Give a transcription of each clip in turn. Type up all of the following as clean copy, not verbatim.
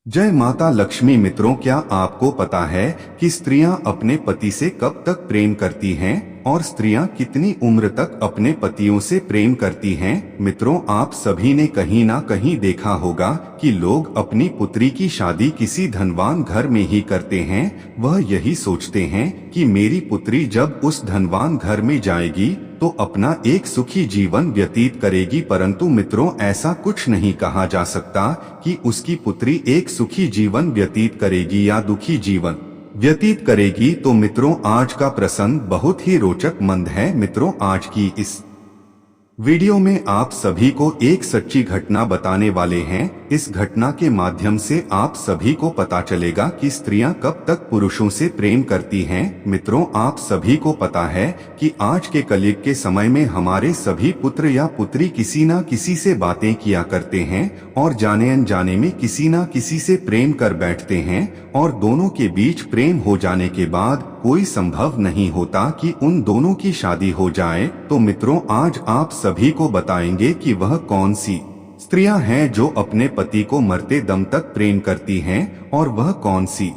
जय माता लक्ष्मी। मित्रों, क्या आपको पता है कि स्त्रियां अपने पति से कब तक प्रेम करती हैं और स्त्रियां कितनी उम्र तक अपने पतियों से प्रेम करती हैं? मित्रों, आप सभी ने कहीं ना कहीं देखा होगा कि लोग अपनी पुत्री की शादी किसी धनवान घर में ही करते हैं। वह यही सोचते हैं कि मेरी पुत्री जब उस धनवान घर में जाएगी तो अपना एक सुखी जीवन व्यतीत करेगी। परंतु मित्रों, ऐसा कुछ नहीं कहा जा सकता कि उसकी पुत्री एक सुखी जीवन व्यतीत करेगी या दुखी जीवन व्यतीत करेगी। तो मित्रों, आज का प्रसंग बहुत ही रोचक मंद है। मित्रों, आज की इस वीडियो में आप सभी को एक सच्ची घटना बताने वाले हैं। इस घटना के माध्यम से आप सभी को पता चलेगा कि स्त्रियां कब तक पुरुषों से प्रेम करती हैं। मित्रों, आप सभी को पता है कि आज के कलयुग के समय में हमारे सभी पुत्र या पुत्री किसी न किसी से बातें किया करते हैं और जाने अनजाने में किसी न किसी से प्रेम कर बैठते हैं, और दोनों के बीच प्रेम हो जाने के बाद कोई संभव नहीं होता कि उन दोनों की शादी हो जाए। तो मित्रों, आज आप सभी को बताएंगे कि वह कौन सी स्त्रियां हैं जो अपने पति को मरते दम तक प्रेम करती हैं, और वह कौन सी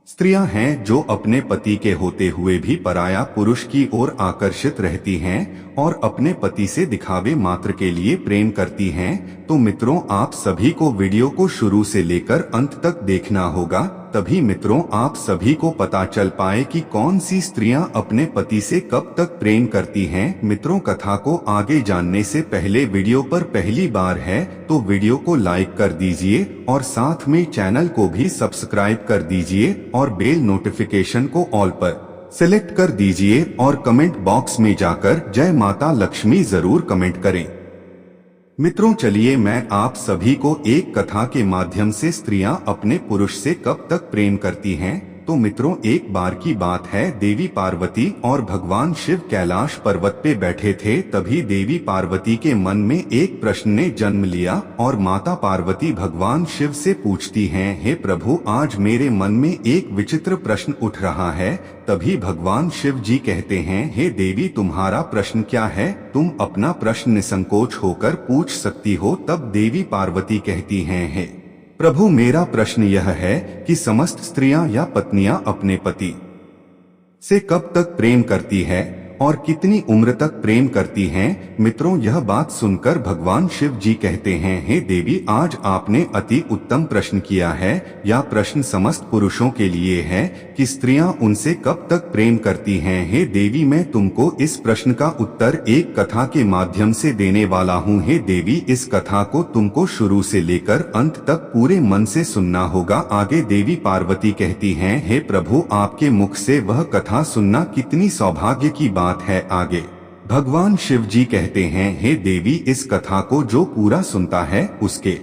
स्त्रियां हैं जो अपने पति के होते हुए भी पराया पुरुष की ओर आकर्षित रहती हैं और अपने पति से दिखावे मात्र के लिए प्रेम करती हैं। तो मित्रों, आप सभी को वीडियो को शुरू से लेकर अंत तक देखना होगा, तभी मित्रों आप सभी को पता चल पाए कि कौन सी स्त्रियां अपने पति से कब तक प्रेम करती हैं। मित्रों, कथा को आगे जानने से पहले वीडियो पर पहली बार है तो वीडियो को लाइक कर दीजिए और साथ में चैनल को भी सब्सक्राइब कर दीजिए और बेल नोटिफिकेशन को ऑल पर सिलेक्ट कर दीजिए और कमेंट बॉक्स में जाकर जय माता लक्ष्मी जरूर कमेंट करें। मित्रों, चलिए मैं आप सभी को एक कथा के माध्यम से स्त्रियां अपने पुरुष से कब तक प्रेम करती हैं। तो मित्रों, एक बार की बात है, देवी पार्वती और भगवान शिव कैलाश पर्वत पे बैठे थे। तभी देवी पार्वती के मन में एक प्रश्न ने जन्म लिया और माता पार्वती भगवान शिव से पूछती हैं, हे प्रभु, आज मेरे मन में एक विचित्र प्रश्न उठ रहा है। तभी भगवान शिव जी कहते हैं, हे देवी, तुम्हारा प्रश्न क्या है? तुम अपना प्रश्न निसंकोच होकर पूछ सकती हो। तब देवी पार्वती कहती हैं, हे प्रभु, मेरा प्रश्न यह है कि समस्त स्त्रियां या पत्नियां अपने पति से कब तक प्रेम करती है और कितनी उम्र तक प्रेम करती हैं? मित्रों, यह बात सुनकर भगवान शिव जी कहते हैं, हे देवी, आज आपने अति उत्तम प्रश्न किया है। यह प्रश्न समस्त पुरुषों के लिए है कि स्त्रियां उनसे कब तक प्रेम करती हैं। हे देवी, मैं तुमको इस प्रश्न का उत्तर एक कथा के माध्यम से देने वाला हूँ। हे देवी, इस कथा को तुमको शुरू से लेकर अंत तक पूरे मन से सुनना होगा। आगे देवी पार्वती कहती हैं, हे प्रभु, आपके मुख से वह कथा सुनना कितनी सौभाग्य की बात है। आगे भगवान शिव जी कहते हैं, हे देवी, इस कथा को जो पूरा सुनता है उसके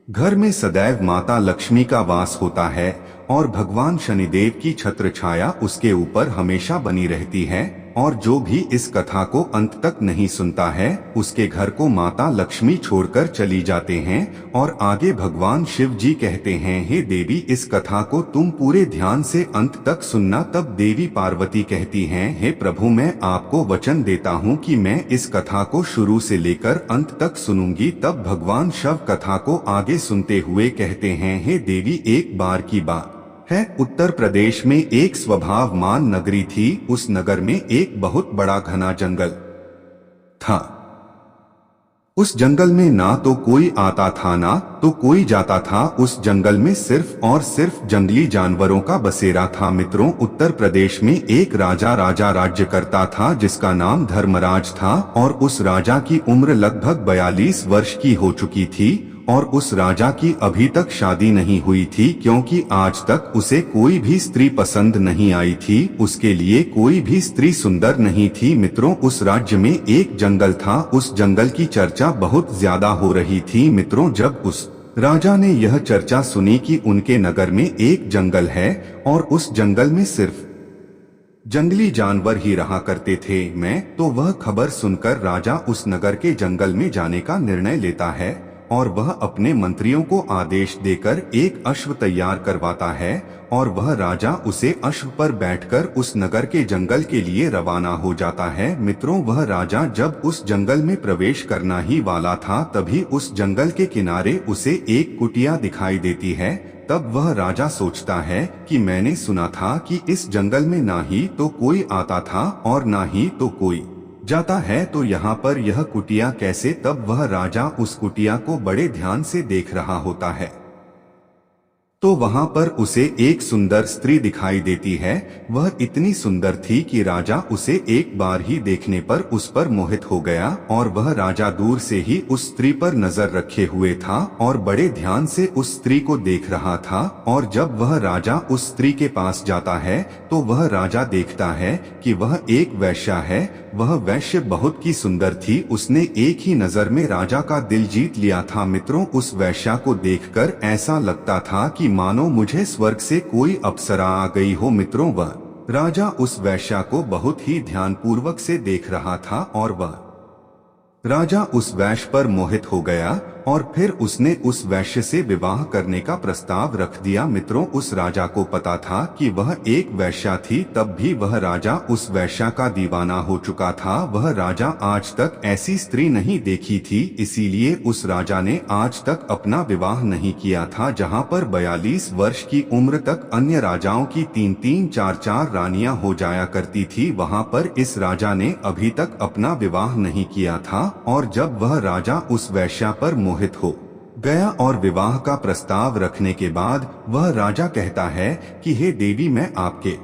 घर में सदैव माता लक्ष्मी का वास होता है और भगवान शनिदेव की छत्र छाया उसके ऊपर हमेशा बनी रहती है। और जो भी इस कथा को अंत तक नहीं सुनता है उसके घर को माता लक्ष्मी छोड़कर चली जाते हैं। और आगे भगवान शिव जी कहते हैं, हे देवी, इस कथा को तुम पूरे ध्यान से अंत तक सुनना। तब देवी पार्वती कहती हैं, हे प्रभु, मैं आपको वचन देता हूँ कि मैं इस कथा को शुरू से लेकर अंत तक सुनूंगी। तब भगवान शिव कथा को आगे सुनते हुए कहते हैं, हे देवी, एक बार की बात है, उत्तर प्रदेश में एक स्वभावमान नगरी थी। उस नगर में एक बहुत बड़ा घना जंगल था। उस जंगल में ना तो कोई आता था ना तो कोई जाता था। उस जंगल में सिर्फ और सिर्फ जंगली जानवरों का बसेरा था। मित्रों, उत्तर प्रदेश में एक राजा राज्य करता था जिसका नाम धर्मराज था, और उस राजा की उम्र लगभग 42 वर्ष की हो चुकी थी और उस राजा की अभी तक शादी नहीं हुई थी, क्योंकि आज तक उसे कोई भी स्त्री पसंद नहीं आई थी। उसके लिए कोई भी स्त्री सुंदर नहीं थी। मित्रों, उस राज्य में एक जंगल था। उस जंगल की चर्चा बहुत ज्यादा हो रही थी। मित्रों, जब उस राजा ने यह चर्चा सुनी कि उनके नगर में एक जंगल है और उस जंगल में सिर्फ जंगली जानवर ही रहा करते थे, तो वह खबर सुनकर राजा उस नगर के जंगल में जाने का निर्णय लेता है और वह अपने मंत्रियों को आदेश देकर एक अश्व तैयार करवाता है और वह राजा उसे अश्व पर बैठकर उस नगर के जंगल के लिए रवाना हो जाता है। मित्रों, वह राजा जब उस जंगल में प्रवेश करना ही वाला था तभी उस जंगल के किनारे उसे एक कुटिया दिखाई देती है। तब वह राजा सोचता है कि मैंने सुना था कि इस जंगल में ना ही तो कोई आता था और ना ही तो कोई जाता है, तो यहाँ पर यह कुटिया कैसे? तब वह राजा उस कुटिया को बड़े ध्यान से देख रहा होता है तो वहां पर उसे एक सुंदर स्त्री दिखाई देती है। वह इतनी सुंदर थी कि राजा उसे एक बार ही देखने पर उस पर मोहित हो गया और वह राजा दूर से ही उस स्त्री पर नजर रखे हुए था और बड़े ध्यान से उस स्त्री को देख रहा था। और जब वह राजा उस स्त्री के पास जाता है तो वह राजा देखता है कि वह एक वैश्या है। वह वैश्य बहुत ही सुंदर थी। उसने एक ही नजर में राजा का दिल जीत लिया था। मित्रों, उस वैश्या को देखकर ऐसा लगता था कि मानो मुझे स्वर्ग से कोई अप्सरा आ गई हो। मित्रों, वह राजा उस वैश्या को बहुत ही ध्यानपूर्वक से देख रहा था और वह राजा उस वैश्य पर मोहित हो गया और फिर उसने उस वैश्य से विवाह करने का प्रस्ताव रख दिया। मित्रों, उस राजा को पता था कि वह एक वैश्या थी, तब भी वह राजा उस वैश्या का दीवाना हो चुका था। वह राजा आज तक ऐसी स्त्री नहीं देखी थी, इसीलिए उस राजा ने आज तक अपना विवाह नहीं किया था। जहां पर 42 वर्ष की उम्र तक अन्य राजाओं की 3-3, 4-4 रानियां हो जाया करती थी, वहां पर इस राजा ने अभी तक अपना विवाह नहीं किया था। और जब वह राजा उस वैश्या पर मोहित हो गया और विवाह का प्रस्ताव रखने के बाद वह राजा कहता है कि हे देवी, मैं आपके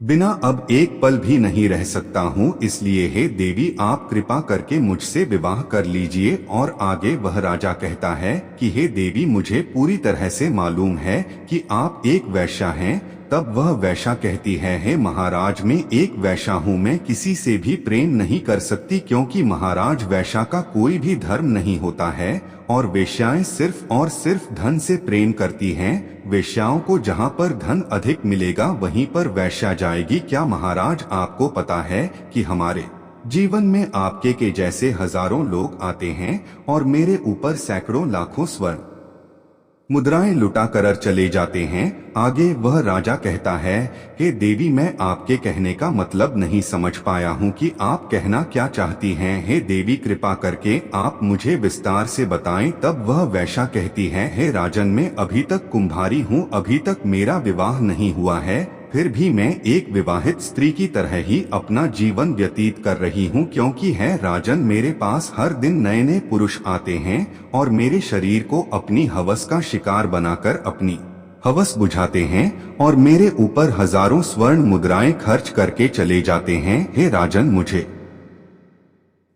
बिना अब एक पल भी नहीं रह सकता हूँ, इसलिए हे देवी आप कृपा करके मुझसे विवाह कर लीजिए। और आगे वह राजा कहता है कि हे देवी, मुझे पूरी तरह से मालूम है कि आप एक वैश्या हैं। तब वह वैश्या कहती है, हे महाराज, मैं एक वैश्या हूँ, मैं किसी से भी प्रेम नहीं कर सकती, क्योंकि महाराज वैश्या का कोई भी धर्म नहीं होता है और वेश्याएं सिर्फ और सिर्फ धन से प्रेम करती हैं। वेश्याओं को जहाँ पर धन अधिक मिलेगा वहीं पर वैश्या जाएगी। क्या महाराज आपको पता है कि हमारे जीवन में आपके के जैसे हजारों लोग आते हैं और मेरे ऊपर सैकड़ों लाखों स्वर्ण मुद्राएं लुटा कर चले जाते हैं। आगे वह राजा कहता है, हे देवी, मैं आपके कहने का मतलब नहीं समझ पाया हूँ कि आप कहना क्या चाहती हैं। हे देवी, कृपा करके आप मुझे विस्तार से बताएं। तब वह वैश्या कहती है, हे राजन, मैं अभी तक कुम्हारी हूँ, अभी तक मेरा विवाह नहीं हुआ है, फिर भी मैं एक विवाहित स्त्री की तरह ही अपना जीवन व्यतीत कर रही हूँ, क्योंकि है राजन, मेरे पास हर दिन नए नए पुरुष आते हैं और मेरे शरीर को अपनी हवस का शिकार बनाकर अपनी हवस बुझाते हैं और मेरे ऊपर हजारों स्वर्ण मुद्राएं खर्च करके चले जाते हैं। हे राजन, मुझे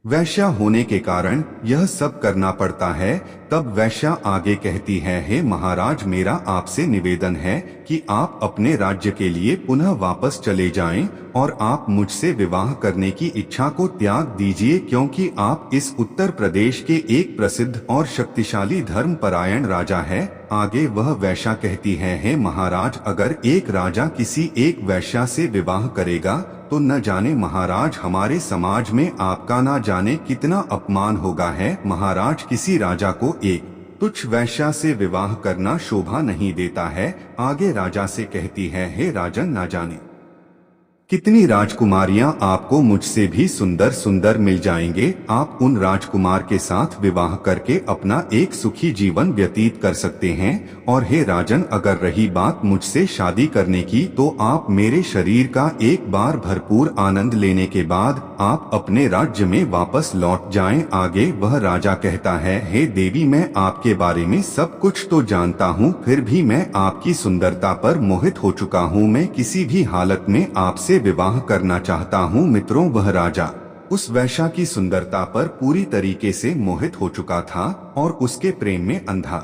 वैश्या होने के कारण यह सब करना पड़ता है। तब वैश्या आगे कहती है, हे महाराज, मेरा आपसे निवेदन है कि आप अपने राज्य के लिए पुनः वापस चले जाएं और आप मुझसे विवाह करने की इच्छा को त्याग दीजिए, क्योंकि आप इस उत्तर प्रदेश के एक प्रसिद्ध और शक्तिशाली धर्मपरायण राजा है। आगे वह वैश्या कहती है, हे महाराज, अगर एक राजा किसी एक वैश्या से विवाह करेगा तो न जाने महाराज हमारे समाज में आपका न जाने कितना अपमान होगा है। महाराज, किसी राजा को एक तुच्छ वैश्या से विवाह करना शोभा नहीं देता है। आगे राजा से कहती है, हे राजन, न जाने कितनी राजकुमारियां आपको मुझसे भी सुंदर सुंदर मिल जाएंगे। आप उन राजकुमार के साथ विवाह करके अपना एक सुखी जीवन व्यतीत कर सकते हैं। और हे राजन, अगर रही बात मुझसे शादी करने की, तो आप मेरे शरीर का एक बार भरपूर आनंद लेने के बाद आप अपने राज्य में वापस लौट जाएं। आगे वह राजा कहता है, हे देवी, मैं आपके बारे में सब कुछ तो जानता हूँ, फिर भी मैं आपकी सुंदरता पर मोहित हो चुका हूँ। मैं किसी भी हालत में आपसे विवाह करना चाहता हूँ। मित्रों, वह राजा उस वैश्या की सुंदरता पर पूरी तरीके से मोहित हो चुका था और उसके प्रेम में अंधा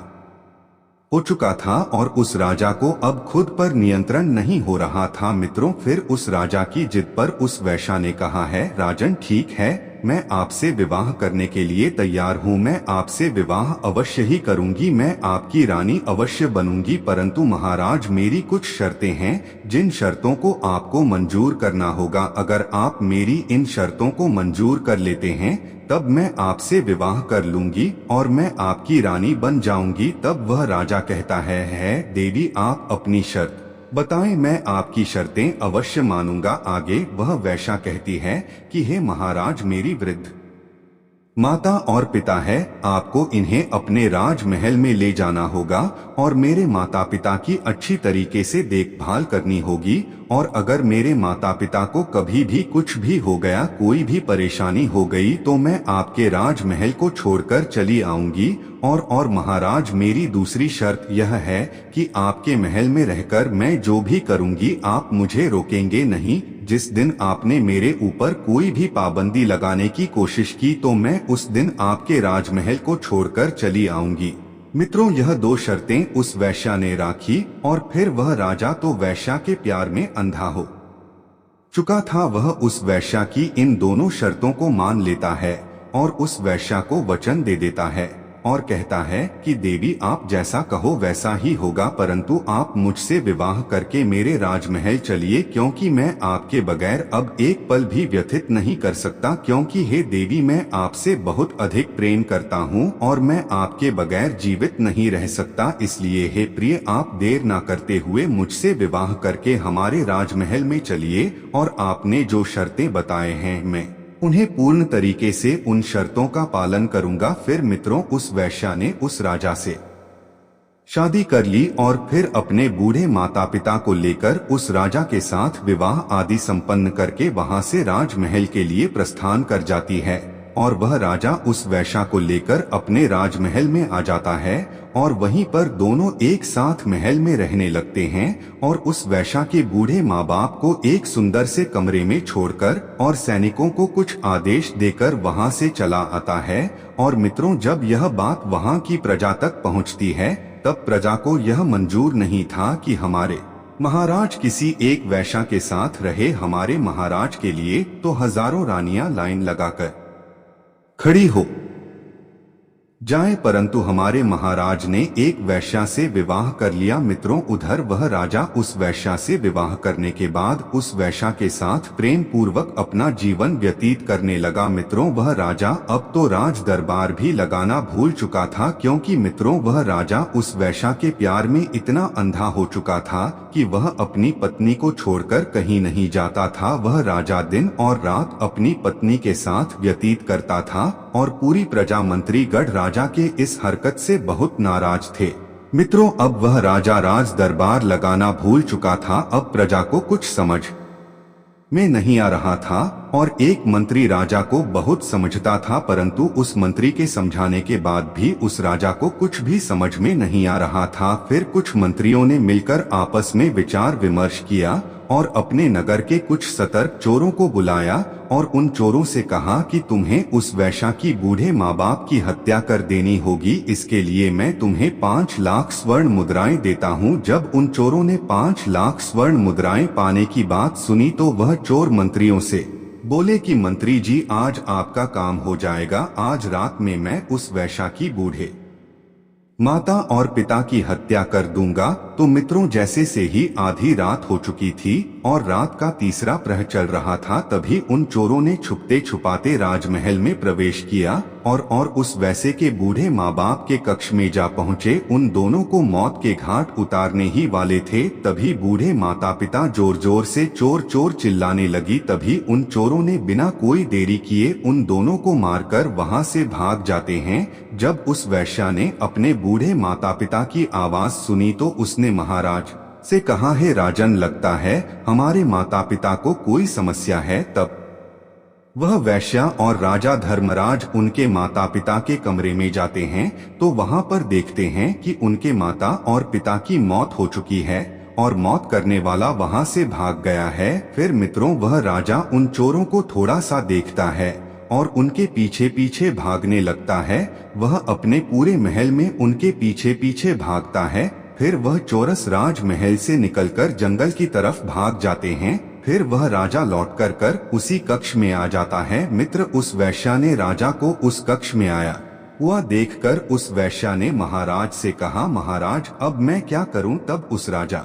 हो चुका था और उस राजा को अब खुद पर नियंत्रण नहीं हो रहा था। मित्रों, फिर उस राजा की जिद पर उस वैश्या ने कहा है, राजन, ठीक है, मैं आपसे विवाह करने के लिए तैयार हूँ, मैं आपसे विवाह अवश्य ही करूंगी, मैं आपकी रानी अवश्य बनूंगी, परंतु महाराज, मेरी कुछ शर्तें हैं जिन शर्तों को आपको मंजूर करना होगा। अगर आप मेरी इन शर्तों को मंजूर कर लेते हैं तब मैं आपसे विवाह कर लूंगी और मैं आपकी रानी बन जाऊंगी। तब वह राजा कहता है देवी आप अपनी शर्त बताएं, मैं आपकी शर्तें अवश्य मानूंगा। आगे वह वैश्या कहती है कि हे महाराज, मेरी वृद्ध माता और पिता है, आपको इन्हें अपने राजमहल में ले जाना होगा और मेरे माता पिता की अच्छी तरीके से देखभाल करनी होगी। और अगर मेरे माता पिता को कभी भी कुछ भी हो गया, कोई भी परेशानी हो गई, तो मैं आपके राजमहल को छोड़कर चली आऊंगी। और महाराज, मेरी दूसरी शर्त यह है कि आपके महल में रहकर मैं जो भी करूंगी आप मुझे रोकेंगे नहीं। जिस दिन आपने मेरे ऊपर कोई भी पाबंदी लगाने की कोशिश की तो मैं उस दिन आपके राजमहल को छोड़कर चली आऊंगी। मित्रों, यह दो शर्तें उस वैश्या ने राखी और फिर वह राजा तो वैश्या के प्यार में अंधा हो चुका था। वह उस वैश्या की इन दोनों शर्तों को मान लेता है और उस वैश्या को वचन दे देता है और कहता है कि देवी आप जैसा कहो वैसा ही होगा, परंतु आप मुझसे विवाह करके मेरे राजमहल चलिए, क्योंकि मैं आपके बगैर अब एक पल भी व्यतीत नहीं कर सकता। क्योंकि हे देवी, मैं आपसे बहुत अधिक प्रेम करता हूँ और मैं आपके बगैर जीवित नहीं रह सकता। इसलिए हे प्रिय, आप देर न करते हुए मुझसे विवाह करके हमारे राजमहल में चलिए और आपने जो शर्तें बताए हैं मैं उन्हें पूर्ण तरीके से उन शर्तों का पालन करूंगा। फिर मित्रों, उस वैश्या ने उस राजा से शादी कर ली और फिर अपने बूढ़े माता पिता को लेकर उस राजा के साथ विवाह आदि संपन्न करके वहां से राजमहल के लिए प्रस्थान कर जाती है। और वह राजा उस वैश्या को लेकर अपने राजमहल में आ जाता है और वहीं पर दोनों एक साथ महल में रहने लगते हैं और उस वैश्या के बूढ़े माँ बाप को एक सुंदर से कमरे में छोड़कर और सैनिकों को कुछ आदेश देकर वहां से चला आता है। और मित्रों, जब यह बात वहां की प्रजा तक पहुंचती है तब प्रजा को यह मंजूर नहीं था कि हमारे महाराज किसी एक वैश्या के साथ रहे। हमारे महाराज के लिए तो हजारों रानियां लाइन लगाकर खड़ी हो जाए, परंतु हमारे महाराज ने एक वैश्या से विवाह कर लिया। मित्रों, उधर वह राजा उस वैश्या से विवाह करने के बाद उस वैश्या के साथ प्रेम पूर्वक अपना जीवन व्यतीत करने लगा। मित्रों, वह राजा अब तो राज दरबार भी लगाना भूल चुका था, क्योंकि मित्रों वह राजा उस वैश्या के प्यार में इतना अंधा हो चुका था कि वह अपनी पत्नी को छोड़कर कहीं नहीं जाता था। वह राजा दिन और रात अपनी पत्नी के साथ व्यतीत करता था और पूरी प्रजा मंत्री गढ़ राजा के इस हरकत से बहुत नाराज थे। मित्रों, अब वह राजा राज दरबार लगाना भूल चुका था। अब प्रजा को कुछ समझ में नहीं आ रहा था और एक मंत्री राजा को बहुत समझता था, परंतु उस मंत्री के समझाने के बाद भी उस राजा को कुछ भी समझ में नहीं आ रहा था। फिर कुछ मंत्रियों ने मिलकर आपस में विचार विमर्श किया और अपने नगर के कुछ सतर्क चोरों को बुलाया और उन चोरों से कहा कि तुम्हें उस वैश्या की बूढ़े माँ बाप की हत्या कर देनी होगी। इसके लिए मैं तुम्हें 5 लाख स्वर्ण मुद्राएं देता हूँ। जब उन चोरों ने 5 लाख स्वर्ण मुद्राएं पाने की बात सुनी तो वह चोर मंत्रियों से बोले कि मंत्री जी, आज आपका काम हो जाएगा। आज रात में मैं उस वैश्या की बूढ़े माता और पिता की हत्या कर दूंगा। तो मित्रों, जैसे से ही आधी रात हो चुकी थी और रात का तीसरा प्रहर चल रहा था, तभी उन चोरों ने छुपते छुपाते राजमहल में प्रवेश किया और उस वैसे के बूढ़े माँ बाप के कक्ष में जा पहुँचे। उन दोनों को मौत के घाट उतारने ही वाले थे। तभी बूढ़े माता पिता जोर जोर से चोर चोर चिल्लाने लगी। तभी उन चोरों ने बिना कोई देरी किए उन दोनों को मारकर वहां से भाग जाते हैं। जब उस वैश्या ने अपने बूढ़े माता पिता की आवाज सुनी तो उसने महाराज से कहा, हे राजन, लगता है हमारे माता पिता को कोई समस्या है। तब वह वैश्या और राजा धर्मराज उनके माता पिता के कमरे में जाते हैं तो वहां पर देखते हैं कि उनके माता और पिता की मौत हो चुकी है और मौत करने वाला वहां से भाग गया है। फिर मित्रों, वह राजा उन चोरों को थोड़ा सा देखता है और उनके पीछे पीछे भागने लगता है। वह अपने पूरे महल में उनके पीछे पीछे भागता है। फिर वह चोरस राजमहल से निकलकर जंगल की तरफ भाग जाते हैं। फिर वह राजा लौटकर कर उसी कक्ष में आ जाता है। मित्र, उस वैश्या ने राजा को उस कक्ष में आया हुआ देखकर उस वैश्या ने महाराज से कहा, महाराज अब मैं क्या करूं? तब उस राजा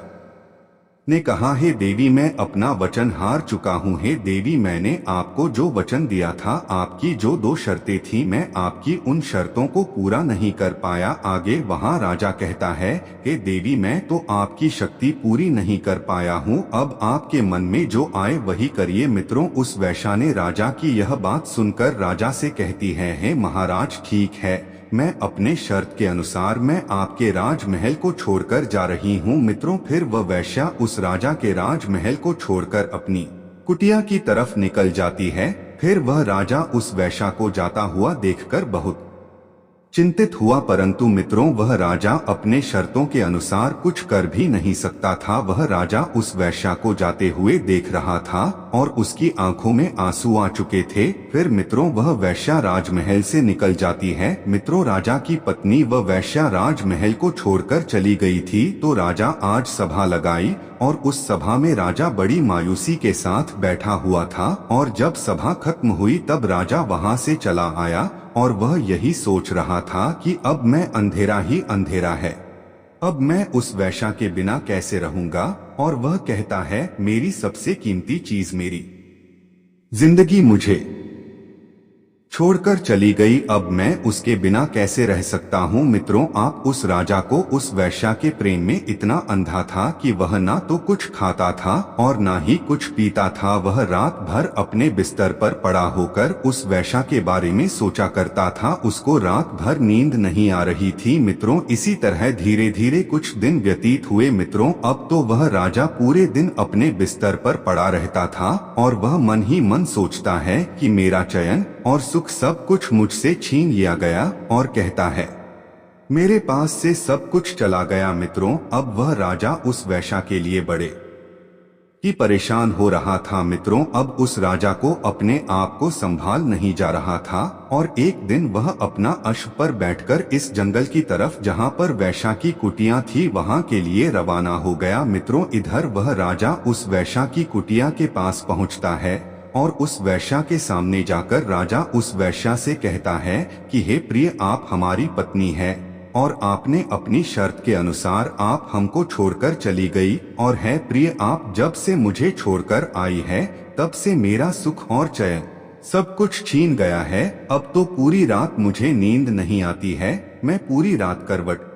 ने कहा, हे देवी मैं अपना वचन हार चुका हूँ। हे देवी मैंने आपको जो वचन दिया था, आपकी जो 2 शर्तें थी, मैं आपकी उन शर्तों को पूरा नहीं कर पाया। आगे वहाँ राजा कहता है, हे देवी मैं तो आपकी शक्ति पूरी नहीं कर पाया हूँ, अब आपके मन में जो आए वही करिए। मित्रों उस वैश्या ने राजा की यह बात सुनकर राजा से कहती है, हे महाराज ठीक है, मैं अपने शर्त के अनुसार मैं आपके राजमहल को छोड़कर जा रही हूँ। मित्रों फिर वह वैश्या उस राजा के राजमहल को छोड़कर अपनी कुटिया की तरफ निकल जाती है। फिर वह राजा उस वैश्या को जाता हुआ देखकर बहुत चिंतित हुआ, परंतु मित्रों वह राजा अपने शर्तों के अनुसार कुछ कर भी नहीं सकता था। वह राजा उस वैश्या को जाते हुए देख रहा था और उसकी आंखों में आंसू आ चुके थे। फिर मित्रों वह वैश्या राजमहल से निकल जाती है। मित्रों राजा की पत्नी वह वैश्या राजमहल को छोड़कर चली गई थी। तो राजा आज सभा लगाई और उस सभा में राजा बड़ी मायूसी के साथ बैठा हुआ था। और जब सभा खत्म हुई तब राजा वहां से चला आया और वह यही सोच रहा था कि अब मैं अंधेरा ही अंधेरा है, अब मैं उस वैश्या के बिना कैसे रहूंगा। और वह कहता है, मेरी सबसे कीमती चीज मेरी जिंदगी मुझे छोड़कर चली गई, अब मैं उसके बिना कैसे रह सकता हूँ। मित्रों आप उस राजा को उस वैश्या के प्रेम में इतना अंधा था कि वह ना तो कुछ खाता था और ना ही कुछ पीता था। वह रात भर अपने बिस्तर पर पड़ा होकर उस वैश्या के बारे में सोचा करता था, उसको रात भर नींद नहीं आ रही थी। मित्रों इसी तरह धीरे धीरे कुछ दिन व्यतीत हुए। मित्रों अब तो वह राजा पूरे दिन अपने बिस्तर पर पड़ा रहता था और वह मन ही मन सोचता है कि मेरा चयन और सुख सब कुछ मुझसे छीन लिया गया, और कहता है मेरे पास से सब कुछ चला गया। मित्रों अब वह राजा उस वैश्या के लिए बड़े ही परेशान हो रहा था। मित्रों अब उस राजा को अपने आप को संभाल नहीं जा रहा था और एक दिन वह अपना अश्व पर बैठकर इस जंगल की तरफ जहां पर वैश्या की कुटिया थी वहां के लिए रवाना हो गया। मित्रों इधर वह राजा उस वैश्या की कुटिया के पास पहुंचता है और उस वैश्या के सामने जाकर राजा उस वैश्या से कहता है कि हे प्रिय आप हमारी पत्नी है और आपने अपनी शर्त के अनुसार आप हमको छोड़कर चली गई, और है प्रिय आप जब से मुझे छोड़कर आई है तब से मेरा सुख और चैन सब कुछ छीन गया है। अब तो पूरी रात मुझे नींद नहीं आती है, मैं पूरी रात करवट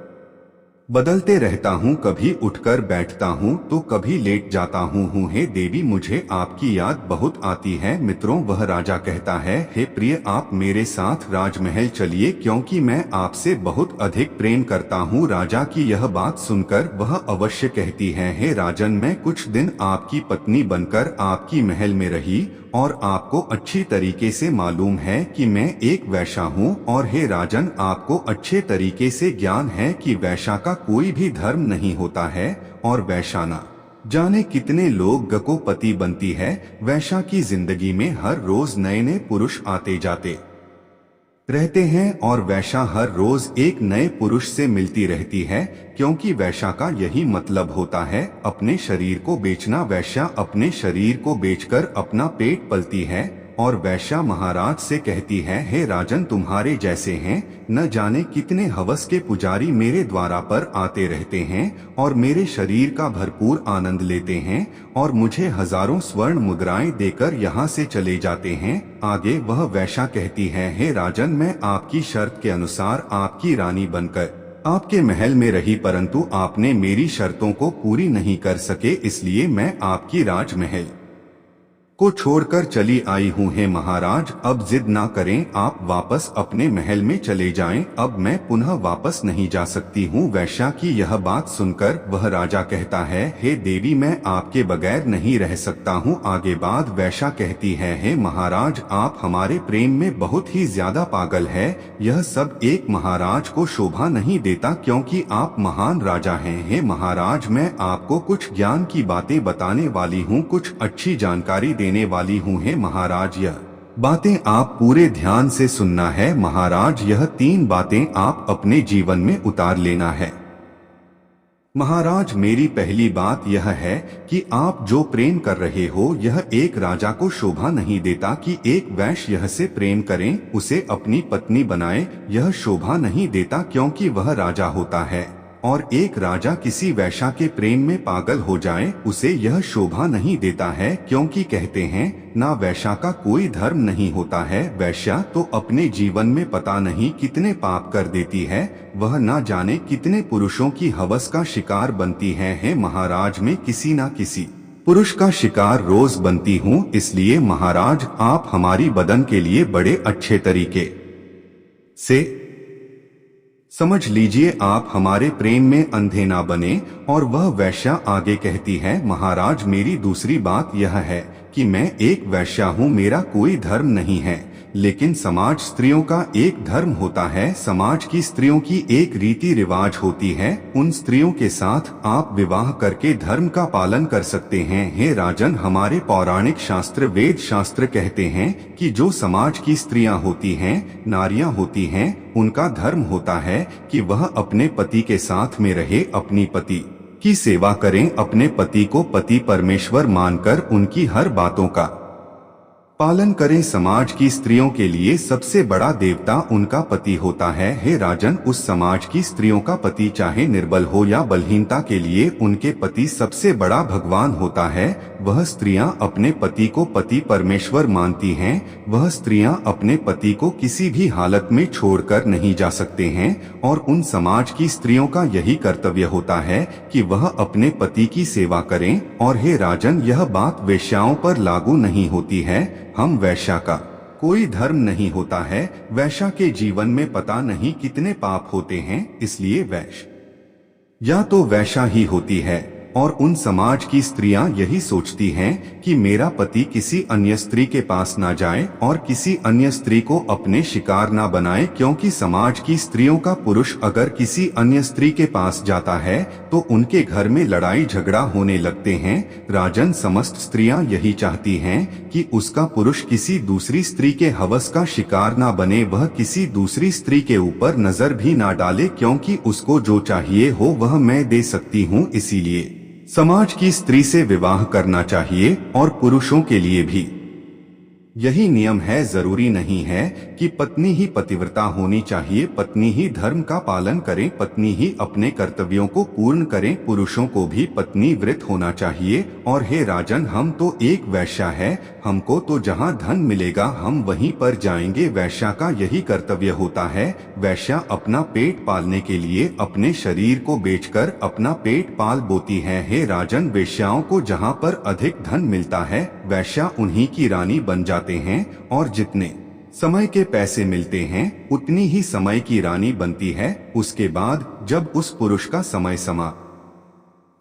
बदलते रहता हूँ, कभी उठकर बैठता हूँ तो कभी लेट जाता हूँ। हे देवी मुझे आपकी याद बहुत आती है। मित्रों वह राजा कहता है, हे प्रिय आप मेरे साथ राजमहल चलिए क्योंकि मैं आपसे बहुत अधिक प्रेम करता हूँ। राजा की यह बात सुनकर वह अवश्य कहती है, हे राजन मैं कुछ दिन आपकी पत्नी बनकर आपकी महल में रही और आपको अच्छी तरीके से मालूम है कि मैं एक वैश्या हूँ, और हे राजन आपको अच्छे तरीके से ज्ञान है कि वैश्या का कोई भी धर्म नहीं होता है और वैश्या ना जाने कितने लोग को पति बनती है। वैश्या की जिंदगी में हर रोज नए नए पुरुष आते जाते रहते हैं और वैश्या हर रोज एक नए पुरुष से मिलती रहती है, क्योंकि वैश्या का यही मतलब होता है अपने शरीर को बेचना। वैश्या अपने शरीर को बेचकर अपना पेट पलती है और वैश्या महाराज से कहती है, हे राजन तुम्हारे जैसे हैं न जाने कितने हवस के पुजारी मेरे द्वारा पर आते रहते हैं और मेरे शरीर का भरपूर आनंद लेते हैं और मुझे हजारों स्वर्ण मुद्राएं देकर यहाँ से चले जाते हैं। आगे वह वैश्या कहती है, हे राजन मैं आपकी शर्त के अनुसार आपकी रानी बनकर आपके महल में रही, परंतु आपने मेरी शर्तों को पूरी नहीं कर सके, इसलिए मैं आपकी राजमहल को छोड़कर चली आई हूँ। हे महाराज अब जिद ना करें, आप वापस अपने महल में चले जाएं, अब मैं पुनः वापस नहीं जा सकती हूँ। वैश्या की यह बात सुनकर वह राजा कहता है, हे देवी मैं आपके बगैर नहीं रह सकता हूँ। आगे बाद वैश्या कहती है, हे महाराज आप हमारे प्रेम में बहुत ही ज्यादा पागल है, यह सब एक महाराज को शोभा नहीं देता क्योंकि आप महान राजा हैं। हे महाराज मैं आपको कुछ ज्ञान की बातें बताने वाली हूँ, कुछ अच्छी जानकारी देने वाली हूँ। हे महाराज यह बातें आप पूरे ध्यान से सुनना है। महाराज यह 3 बातें आप अपने जीवन में उतार लेना है। महाराज मेरी पहली बात यह है कि आप जो प्रेम कर रहे हो यह एक राजा को शोभा नहीं देता कि एक वैश्य यह से प्रेम करें, उसे अपनी पत्नी बनाए, यह शोभा नहीं देता क्योंकि वह राजा होता है और एक राजा किसी वैश्या के प्रेम में पागल हो जाए उसे यह शोभा नहीं देता है, क्योंकि कहते हैं ना वैश्या का कोई धर्म नहीं होता है। वैश्या तो अपने जीवन में पता नहीं कितने पाप कर देती है, वह ना जाने कितने पुरुषों की हवस का शिकार बनती है। महाराज में किसी ना किसी पुरुष का शिकार रोज बनती हूँ, इसलिए महाराज आप हमारी बदन के लिए बड़े अच्छे तरीके से समझ लीजिए, आप हमारे प्रेम में अंधे ना बने। और वह वैश्या आगे कहती है, महाराज मेरी दूसरी बात यह है कि मैं एक वैश्या हूँ, मेरा कोई धर्म नहीं है, लेकिन समाज स्त्रियों का एक धर्म होता है। समाज की स्त्रियों की एक रीति रिवाज होती है, उन स्त्रियों के साथ आप विवाह करके धर्म का पालन कर सकते हैं। हे राजन, हमारे पौराणिक शास्त्र वेद शास्त्र कहते हैं कि जो समाज की स्त्रियां होती हैं, नारियां होती हैं, उनका धर्म होता है कि वह अपने पति के साथ में रहे, अपनी पति की सेवा करें, अपने पति को पति परमेश्वर मानकर उनकी हर बातों का पालन करें। समाज की स्त्रियों के लिए सबसे बड़ा देवता उनका पति होता है। हे राजन, उस समाज की स्त्रियों का पति चाहे निर्बल हो या बलहीनता के लिए उनके पति सबसे बड़ा भगवान होता है। वह स्त्रियां अपने पति को पति परमेश्वर मानती हैं। वह स्त्रियां अपने पति को किसी भी हालत में छोड़कर नहीं जा सकते हैं, और उन समाज की स्त्रियों का यही कर्तव्य होता है कि वह अपने पति की सेवा करें। और हे राजन, यह बात वेश्याओं पर लागू नहीं होती है। हम वैश्या का कोई धर्म नहीं होता है। वैश्या के जीवन में पता नहीं कितने पाप होते हैं, इसलिए वैश्य या तो वैश्या ही होती है। और उन समाज की स्त्रियां यही सोचती हैं कि मेरा पति किसी अन्य स्त्री के पास ना जाए और किसी अन्य स्त्री को अपने शिकार ना बनाए, क्योंकि समाज की स्त्रियों का पुरुष अगर किसी अन्य स्त्री के पास जाता है तो उनके घर में लड़ाई झगड़ा होने लगते हैं। राजन, समस्त स्त्रियां यही चाहती हैं कि उसका पुरुष किसी दूसरी स्त्री के हवस का शिकार ना बने, वह किसी दूसरी स्त्री के ऊपर नजर भी ना डाले, क्योंकि उसको जो चाहिए हो वह मैं दे सकती हूँ। इसीलिए समाज की स्त्री से विवाह करना चाहिए, और पुरुषों के लिए भी यही नियम है। जरूरी नहीं है कि पत्नी ही पतिव्रता होनी चाहिए, पत्नी ही धर्म का पालन करे, पत्नी ही अपने कर्तव्यों को पूर्ण करे, पुरुषों को भी पत्नी व्रत होना चाहिए। और हे राजन, हम तो एक वैश्या है, हमको तो जहाँ धन मिलेगा हम वहीं पर जाएंगे। वैश्या का यही कर्तव्य होता है। वैश्या अपना पेट पालने के लिए अपने शरीर को बेचकर अपना पेट पाल बोती है। हे राजन, वेश्याओं को जहाँ पर अधिक धन मिलता है वैश्या उन्हीं की रानी बन जाते हैं, और जितने समय के पैसे मिलते हैं उतनी ही समय की रानी बनती है। उसके बाद जब उस पुरुष का समय समाप्त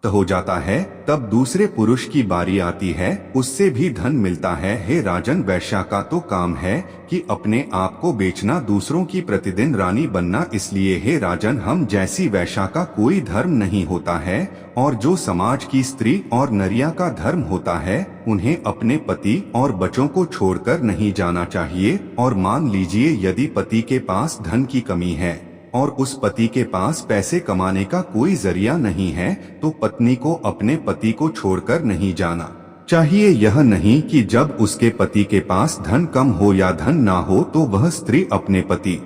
हो जाता है तब दूसरे पुरुष की बारी आती है, उससे भी धन मिलता है। हे राजन, वैश्या का तो काम है कि अपने आप को बेचना, दूसरों की प्रतिदिन रानी बनना। इसलिए हे राजन, हम जैसी वैश्या का कोई धर्म नहीं होता है। और जो समाज की स्त्री और नरिया का धर्म होता है, उन्हें अपने पति और बच्चों को छोड़कर नहीं जाना चाहिए। और मान लीजिए यदि पति के पास धन की कमी है और उस पति के पास पैसे कमाने का कोई जरिया नहीं है, तो पत्नी को अपने पति को छोड़कर नहीं जाना चाहिए। यह नहीं कि जब उसके पति के पास धन कम हो या धन ना हो तो वह स्त्री अपने पति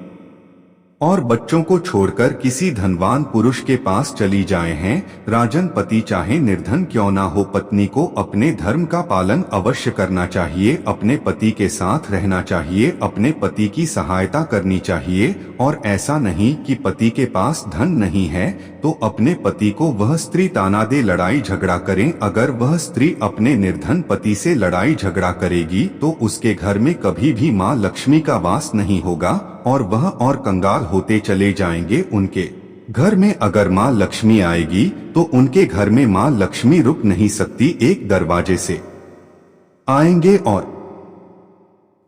और बच्चों को छोड़कर किसी धनवान पुरुष के पास चली जाए हैं। राजन, पति चाहे निर्धन क्यों ना हो, पत्नी को अपने धर्म का पालन अवश्य करना चाहिए, अपने पति के साथ रहना चाहिए, अपने पति की सहायता करनी चाहिए। और ऐसा नहीं कि पति के पास धन नहीं है तो अपने पति को वह स्त्री ताना दे, लड़ाई झगड़ा करें। अगर वह स्त्री अपने निर्धन पति से लड़ाई झगड़ा करेगी तो उसके घर में कभी भी माँ लक्ष्मी का वास नहीं होगा, और वह और कंगाल होते चले जाएंगे। उनके घर में अगर माँ लक्ष्मी आएगी तो उनके घर में माँ लक्ष्मी रुक नहीं सकती, एक दरवाजे से आएंगे और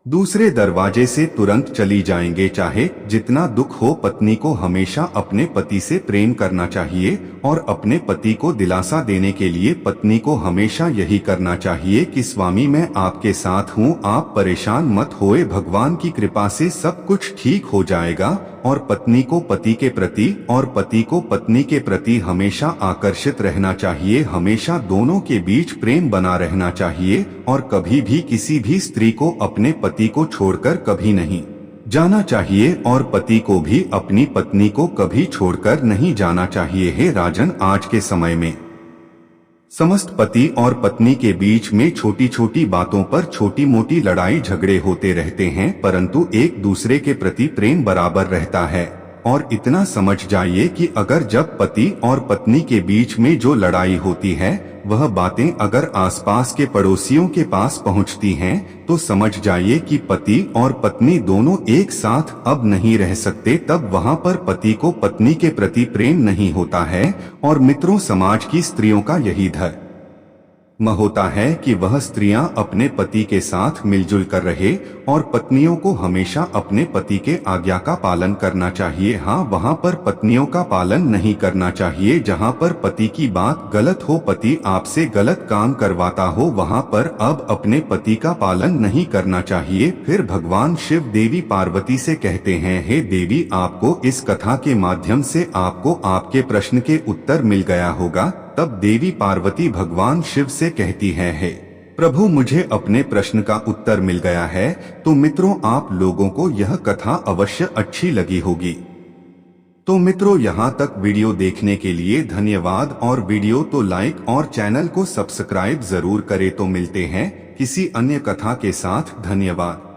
दूसरे दरवाजे से तुरंत चली जाएंगे। चाहे जितना दुख हो, पत्नी को हमेशा अपने पति से प्रेम करना चाहिए, और अपने पति को दिलासा देने के लिए पत्नी को हमेशा यही करना चाहिए कि स्वामी मैं आपके साथ हूँ, आप परेशान मत होए, भगवान की कृपा से सब कुछ ठीक हो जाएगा। और पत्नी को पति के प्रति और पति को पत्नी के प्रति हमेशा आकर्षित रहना चाहिए, हमेशा दोनों के बीच प्रेम बना रहना चाहिए, और कभी भी किसी भी स्त्री को अपने पति को छोड़कर कभी नहीं जाना चाहिए और पति को भी अपनी पत्नी को कभी छोड़कर नहीं जाना चाहिए। हे राजन, आज के समय में समस्त पति और पत्नी के बीच में छोटी छोटी बातों पर छोटी मोटी लड़ाई झगड़े होते रहते हैं, परंतु एक दूसरे के प्रति प्रेम बराबर रहता है। और इतना समझ जाइए कि अगर जब पति और पत्नी के बीच में जो लड़ाई होती है वह बातें अगर आसपास के पड़ोसियों के पास पहुंचती हैं, तो समझ जाइए कि पति और पत्नी दोनों एक साथ अब नहीं रह सकते। तब वहां पर पति को पत्नी के प्रति प्रेम नहीं होता है। और मित्रों, समाज की स्त्रियों का यही धर्म होता है कि वह स्त्रियां अपने पति के साथ मिलजुल कर रहे और पत्नियों को हमेशा अपने पति के आज्ञा का पालन करना चाहिए। हाँ, वहाँ पर पत्नियों का पालन नहीं करना चाहिए। जहाँ पर पति की बात गलत हो, पति आपसे गलत काम करवाता हो, वहाँ पर अब अपने पति का पालन नहीं करना चाहिए। फिर भगवान शिव देवी पार्वती से कहते हैं, हे देवी, आपको इस कथा के माध्यम से आपको आपके प्रश्न के उत्तर मिल गया होगा। तब देवी पार्वती भगवान शिव से कहती है, हे प्रभु, मुझे अपने प्रश्न का उत्तर मिल गया है। तो मित्रों, आप लोगों को यह कथा अवश्य अच्छी लगी होगी। तो मित्रों, यहाँ तक वीडियो देखने के लिए धन्यवाद। और वीडियो तो लाइक और चैनल को सब्सक्राइब जरूर करें। तो मिलते हैं किसी अन्य कथा के साथ। धन्यवाद।